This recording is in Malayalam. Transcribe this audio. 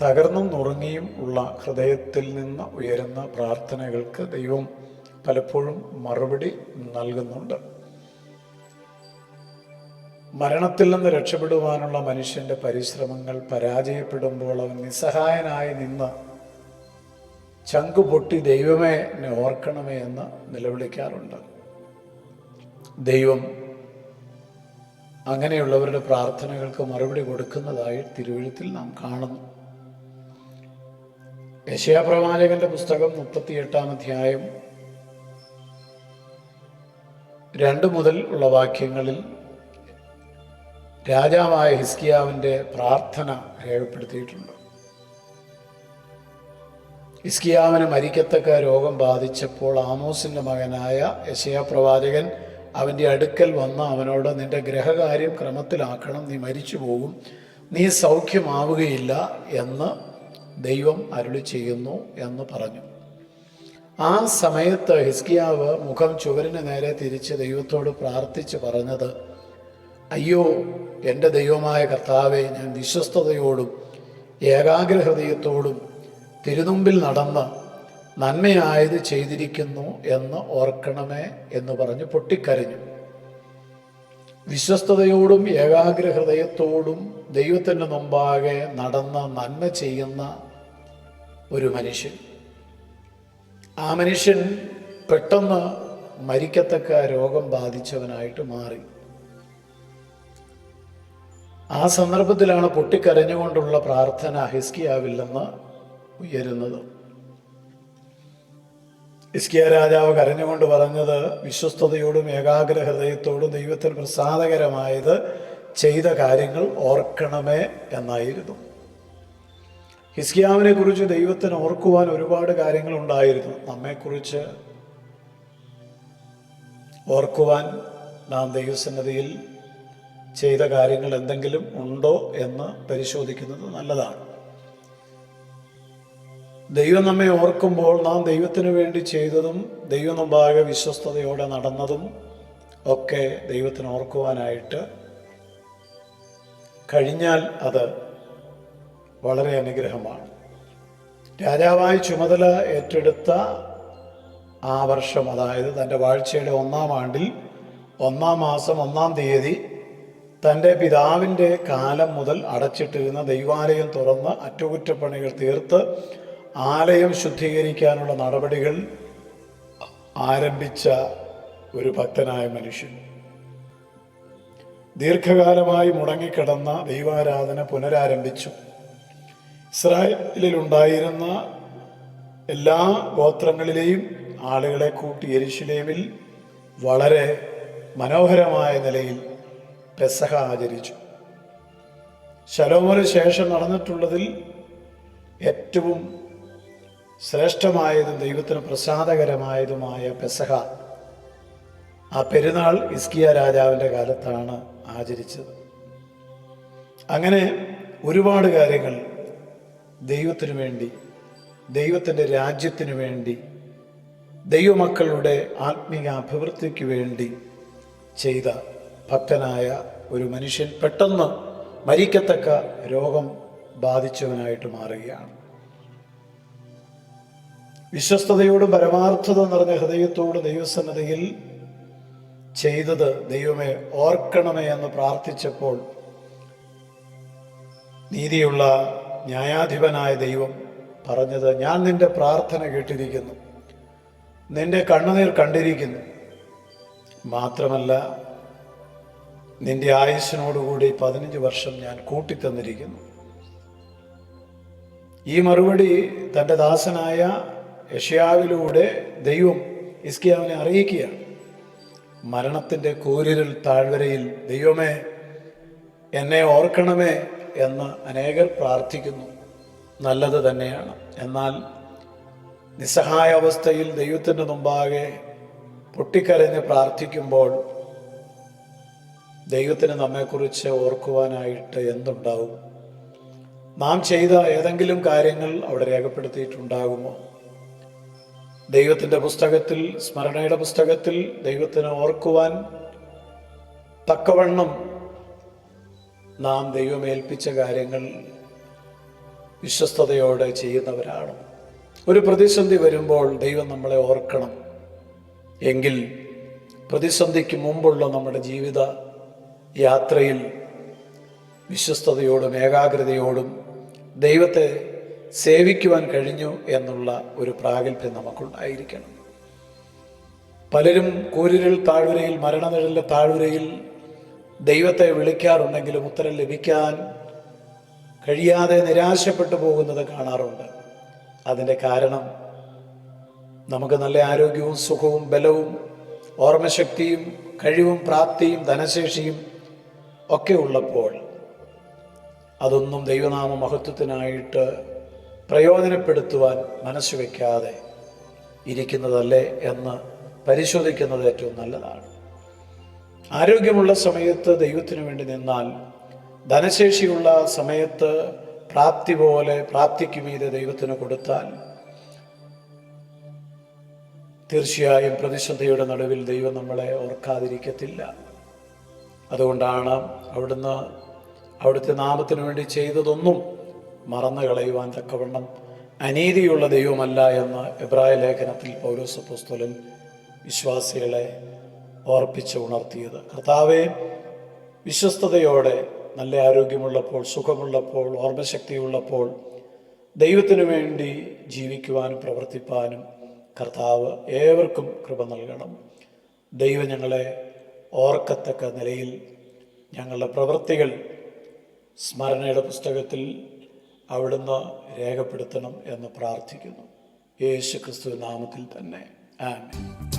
തകർന്നും നുറുങ്ങിയും ഉള്ള ഹൃദയത്തിൽ നിന്ന് ഉയരുന്ന പ്രാർത്ഥനകൾക്ക് ദൈവം പലപ്പോഴും മറുപടി നൽകുന്നുണ്ട്. മരണത്തിൽ നിന്ന് രക്ഷപ്പെടുവാനുള്ള മനുഷ്യൻ്റെ പരിശ്രമങ്ങൾ പരാജയപ്പെടുമ്പോൾ അവൻ നിസ്സഹായനായി നിന്ന് ചങ്കുപൊട്ടി ദൈവമേ എന്നെ ഓർക്കണമേ എന്ന് നിലവിളിക്കാറുണ്ട്. ദൈവം അങ്ങനെയുള്ളവരുടെ പ്രാർത്ഥനകൾക്ക് മറുപടി കൊടുക്കുന്നതായി തിരുവെഴുത്തിൽ നാം കാണുന്നു. യെശയ്യാപ്രവാചകന്റെ പുസ്തകം 38-ാം അധ്യായം 2 മുതൽ ഉള്ള വാക്യങ്ങളിൽ രാജാവായ ഹിസ്കിയാവിൻ്റെ പ്രാർത്ഥന രേഖപ്പെടുത്തിയിട്ടുണ്ട്. ഹിസ്കിയാവിന് മരിക്കത്തക്ക രോഗം ബാധിച്ചപ്പോൾ ആമോസിൻ്റെ മകനായ യെശയ്യാപ്രവാചകൻ അവൻ്റെ അടുക്കൽ വന്ന് അവനോട്, നിന്റെ ഗ്രഹകാര്യം ക്രമത്തിലാക്കണം, നീ മരിച്ചു പോകും, നീ സൗഖ്യമാവുകയില്ല എന്ന് ദൈവം അരുളി ചെയ്യുന്നു എന്ന് പറഞ്ഞു. ആ സമയത്ത് ഹിസ്കിയാവ് മുഖം ചുവരിന് നേരെ തിരിച്ച് ദൈവത്തോട് പ്രാർത്ഥിച്ച് പറഞ്ഞത്, അയ്യോ എൻ്റെ ദൈവമായ കർത്താവേ, ഞാൻ വിശ്വസ്തയോടും ഏകാഗ്രഹൃദയത്തോടും തിരുമുമ്പിൽ നടന്ന് നന്മയായത് ചെയ്തിരിക്കുന്നു എന്ന് ഓർക്കണമേ എന്ന് പറഞ്ഞ് പൊട്ടിക്കരഞ്ഞു. വിശ്വസ്തയോടും ഏകാഗ്രഹൃദയത്തോടും ദൈവത്തിൻ്റെ മുമ്പാകെ നടന്ന് നന്മ ചെയ്യുന്ന ഒരു മനുഷ്യൻ, ആ മനുഷ്യൻ പെട്ടെന്ന് മരിക്കത്തക്ക രോഗം ബാധിച്ചവനായിട്ട് മാറി. ആ സന്ദർഭത്തിലാണ് പൊട്ടിക്കരഞ്ഞുകൊണ്ടുള്ള പ്രാർത്ഥന ഹിസ്കിയാവിൽ നിന്ന് ഉയരുന്നത്. ഹിസ്കിയാ രാജാവ് കരഞ്ഞുകൊണ്ട് പറഞ്ഞത്, വിശ്വസ്തയോടും ഏകാഗ്രഹൃദയത്തോടും ദൈവത്തിന് പ്രസാദകരമായത് ചെയ്ത കാര്യങ്ങൾ ഓർക്കണമേ എന്നായിരുന്നു. ഹിസ്കിയാവിനെ കുറിച്ച് ദൈവത്തിന് ഓർക്കുവാൻ ഒരുപാട് കാര്യങ്ങൾ ഉണ്ടായിരുന്നു. നമ്മെക്കുറിച്ച് ഓർക്കുവാൻ നാം ദൈവസന്നിധിയിൽ ചെയ്ത കാര്യങ്ങൾ എന്തെങ്കിലും ഉണ്ടോ എന്ന് പരിശോധിക്കുന്നത് നല്ലതാണ്. ദൈവം നമ്മെ ഓർക്കുമ്പോൾ നാം ദൈവത്തിന് വേണ്ടി ചെയ്തതും ദൈവം മുമ്പാകെ വിശ്വസ്തയോടെ നടന്നതും ഒക്കെ ദൈവത്തിന് ഓർക്കുവാനായിട്ട് കഴിഞ്ഞാൽ അത് വളരെ അനുഗ്രഹമാണ്. രാജാവായി ചുമതല ഏറ്റെടുത്ത ആ വർഷം, അതായത് തൻ്റെ വാഴ്ചയുടെ 1-ാം ആണ്ടിൽ 1-ാം മാസം 1-ാം തീയതി തൻ്റെ പിതാവിൻ്റെ കാലം മുതൽ അടച്ചിട്ടിരുന്ന ദൈവാലയം തുറന്ന് അറ്റകുറ്റപ്പണികൾ തീർത്ത് ആലയം ശുദ്ധീകരിക്കാനുള്ള നടപടികൾ ആരംഭിച്ച ഒരു ഭക്തനായ മനുഷ്യൻ. ദീർഘകാലമായി മുടങ്ങിക്കിടന്ന ദൈവാരാധന പുനരാരംഭിച്ചു. ഇസ്രായേലിലുണ്ടായിരുന്ന എല്ലാ ഗോത്രങ്ങളിലെയും ആളുകളെ കൂട്ടി യെരുശലേമിൽ വളരെ മനോഹരമായ നിലയിൽ പെസഹ ആചരിച്ചു. ശലോമോന് ശേഷം നടന്നിട്ടുള്ളതിൽ ഏറ്റവും ശ്രേഷ്ഠമായതും ദൈവത്തിന് പ്രസാദകരമായതുമായ പെസഹ, ആ പെരുന്നാൾ ഹിസ്കിയാ രാജാവിൻ്റെ കാലത്താണ് ആചരിച്ചത്. അങ്ങനെ ഒരുപാട് കാര്യങ്ങൾ ദൈവത്തിനു വേണ്ടി, ദൈവത്തിൻ്റെ രാജ്യത്തിനു വേണ്ടി, ദൈവമക്കളുടെ ആത്മീയ അഭിവൃദ്ധിക്ക് വേണ്ടി ചെയ്ത ഭക്തനായ ഒരു മനുഷ്യൻ പെട്ടെന്ന് മരിക്കത്തക്ക രോഗം ബാധിച്ചവനായിട്ട് മാറുകയാണ്. വിശ്വസ്തയോടും പരമാർത്ഥത നിറഞ്ഞ ഹൃദയത്തോട് ദൈവസന്നിധിയിൽ ചെയ്തത് ദൈവമേ ഓർക്കണമേ എന്ന് പ്രാർത്ഥിച്ചപ്പോൾ നീതിയുള്ള ന്യായാധിപനായ ദൈവം പറഞ്ഞത്, ഞാൻ നിന്റെ പ്രാർത്ഥന കേട്ടിരിക്കുന്നു, നിന്റെ കണ്ണുനീർ കണ്ടിരിക്കുന്നു, മാത്രമല്ല നിന്റെ ആയുസ്സിനോടുകൂടി 15 വർഷം ഞാൻ കൂട്ടിത്തന്നിരിക്കുന്നു. ഈ മറുപടി തൻ്റെ ദാസനായ യെശയ്യാവിലൂടെ ദൈവം ഹിസ്കിയാവിനെ അറിയിക്കുകയാണ്. മരണത്തിൻ്റെ കൂരിരുൾ താഴ്വരയിൽ ദൈവമേ എന്നെ ഓർക്കണമേ എന്ന് അനേകർ പ്രാർത്ഥിക്കുന്നു. നല്ലത് തന്നെയാണ്. എന്നാൽ നിസ്സഹായ അവസ്ഥയിൽ ദൈവത്തിൻ്റെ മുമ്പാകെ പൊട്ടിക്കരഞ്ഞ് പ്രാർത്ഥിക്കുമ്പോൾ ദൈവത്തിന് നമ്മെക്കുറിച്ച് ഓർക്കുവാനായിട്ട് എന്തുണ്ടാവും? നാം ചെയ്ത ഏതെങ്കിലും കാര്യങ്ങൾ അവിടെ രേഖപ്പെടുത്തിയിട്ടുണ്ടാകുമോ? ദൈവത്തിൻ്റെ പുസ്തകത്തിൽ, സ്മരണയുടെ പുസ്തകത്തിൽ ദൈവത്തിന് ഓർക്കുവാൻ തക്കവണ്ണം നാം ദൈവമേൽപ്പിച്ച കാര്യങ്ങൾ വിശ്വസ്തയോടെ ചെയ്യുന്നവരാണ്. ഒരു പ്രതിസന്ധി വരുമ്പോൾ ദൈവം നമ്മളെ ഓർക്കണം എങ്കിൽ പ്രതിസന്ധിക്ക് മുമ്പുള്ള നമ്മുടെ ജീവിത യാത്രയിൽ വിശ്വസ്തയോടും ഏകാഗ്രതയോടും ദൈവത്തെ സേവിക്കുവാൻ കഴിഞ്ഞു എന്നുള്ള ഒരു പ്രാഗൽഭ്യം നമുക്കുണ്ടായിരിക്കണം. പലരും കൂരിരുൾ താഴ്വരയിൽ, മരണനിഴലിൻ്റെ താഴ്വരയിൽ ദൈവത്തെ വിളിക്കാറുണ്ടെങ്കിലും ഉത്തരം ലഭിക്കാൻ കഴിയാതെ നിരാശപ്പെട്ടു പോകുന്നത് കാണാറുണ്ട്. അതിൻ്റെ കാരണം നമുക്ക് നല്ല ആരോഗ്യവും സുഖവും ബലവും ഓർമ്മശക്തിയും കഴിവും പ്രാപ്തിയും ധനശേഷിയും ഒക്കെ ഉള്ളപ്പോൾ അതൊന്നും ദൈവനാമ മഹത്വത്തിനായിട്ട് പ്രയോജനപ്പെടുത്തുവാൻ മനസ്സ് വയ്ക്കാതെ ഇരിക്കുന്നതല്ലേ എന്ന് പരിശോധിക്കുന്നത് ഏറ്റവും നല്ലതാണ്. ആരോഗ്യമുള്ള സമയത്ത് ദൈവത്തിനു വേണ്ടി നിന്നാൽ, ധനശേഷിയുള്ള സമയത്ത് പ്രാപ്തി പോലെ പ്രാപ്തിക്ക് മീതെ ദൈവത്തിന് കൊടുത്താൽ തീർച്ചയായും പ്രതിസന്ധിയുടെ നടുവിൽ ദൈവം നമ്മളെ ഓർക്കാതിരിക്കത്തില്ല. അതുകൊണ്ടാണ് അവിടുത്തെ നാമത്തിന് വേണ്ടി ചെയ്തതൊന്നും മറന്നു കളയുവാൻ തക്കവണ്ണം അനീതിയുള്ള ദൈവമല്ല എന്ന് എബ്രായ ലേഖനത്തിൽ പൗലോസ് അപ്പോസ്തലൻ വിശ്വാസികളെ ഓർപ്പിച്ച് ഉണർത്തിയത്. കർത്താവേ, വിശ്വസ്തയോടെ നല്ല ആരോഗ്യമുള്ളപ്പോൾ, സുഖമുള്ളപ്പോൾ, ഓർമ്മശക്തിയുള്ളപ്പോൾ ദൈവത്തിനു വേണ്ടി ജീവിക്കുവാനും പ്രവർത്തിപ്പാനും കർത്താവ് ഏവർക്കും കൃപ നൽകണം. ദൈവം ഞങ്ങളെ ഓർക്കത്തക്ക നിലയിൽ ഞങ്ങളുടെ പ്രവൃത്തികൾ സ്മരണയുടെ പുസ്തകത്തിൽ അവിടുന്ന് രേഖപ്പെടുത്തണം എന്ന് പ്രാർത്ഥിക്കുന്നു. യേശു ക്രിസ്തു നാമത്തിൽ തന്നെ ആമേൻ.